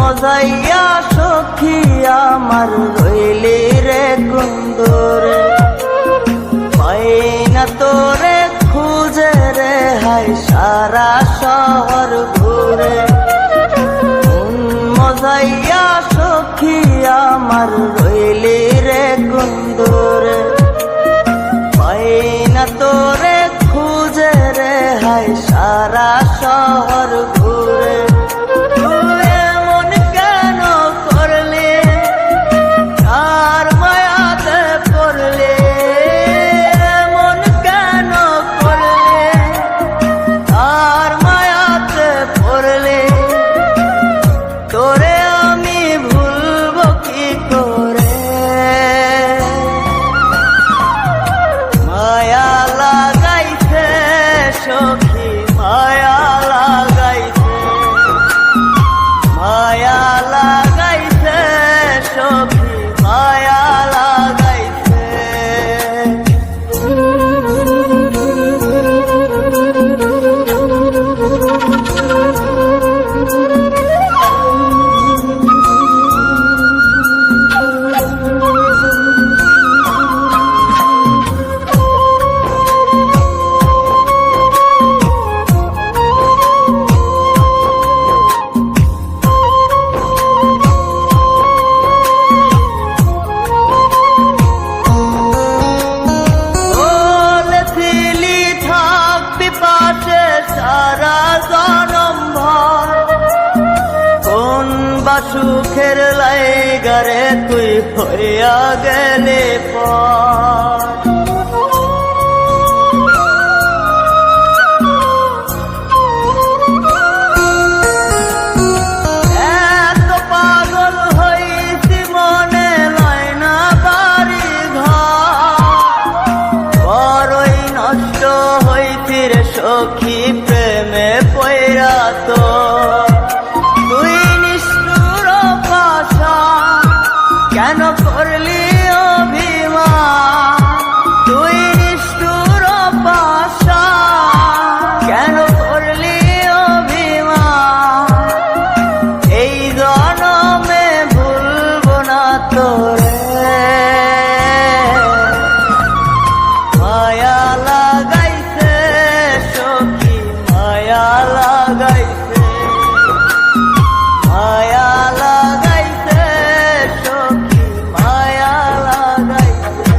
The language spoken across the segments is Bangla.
মজাইয়া সখী আমার রইলি রে কুন্দরে, পাই না তোরে খুঁজে রে হাই সারা শহর ঘুরে। মজাইয়া সখী আমার রইলি রে কুন্দরে, পাই না তোরে খুঁজে রে হাই সারা শহর ঘুরে। সখী মায়া লাগাইছে, মায়া লাগাইছে সখী মায়া লাগাইছে। সারা জনম ভর কোন বা সুখের লাইগারে তুই হইয়া গেলে পর। এত পাগল হইছি মনে লয় না বাড়ি ঘর, বড়ই নষ্ট হইছি রে সখী প্রেমে পয়রা। তো তুই নিষ্ঠুর পাশা কেন করলি অভিমান, তুই নিষ্ঠুর পাশা কেন করলি অভিমান। এই জনমে ভুলবো না তোরে, মায়া লাগাইছে সখী মায়া লাগাইছে, মায়া লাগাইছে সখী মায়া লাগাইছে।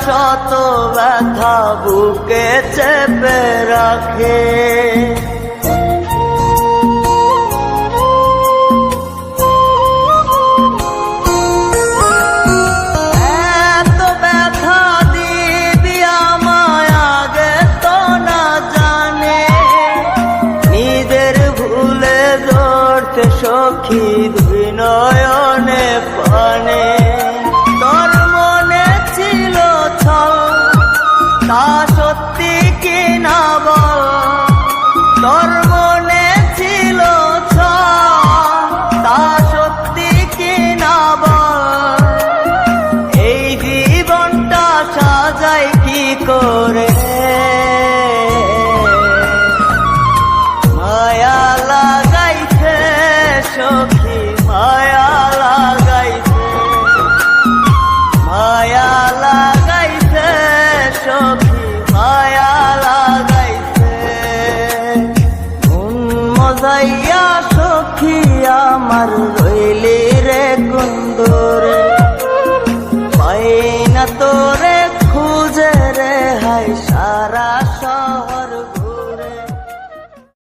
শত ব্যথা বুকে চেপে রাখে, এত ব্যথা দিবি আমায় আগে তো না জানে। নিজের ভুলে ধরতে সখী দুই নয়নে পানে। তা সত্যি কি না বল, তোর মনে ছিল তা সত্যি কি না বল। এই জীবনটা সাজাই কি করে, মায়া লাগাইছে সখী মায়া লাগাইছে, মায়া লাগাইছে সখী মায়া লাগাইছে। মজাইয়া সখী আমার রইলি রে কুন্দরে, পাই না তোরে খুঁজে রে হাই সারা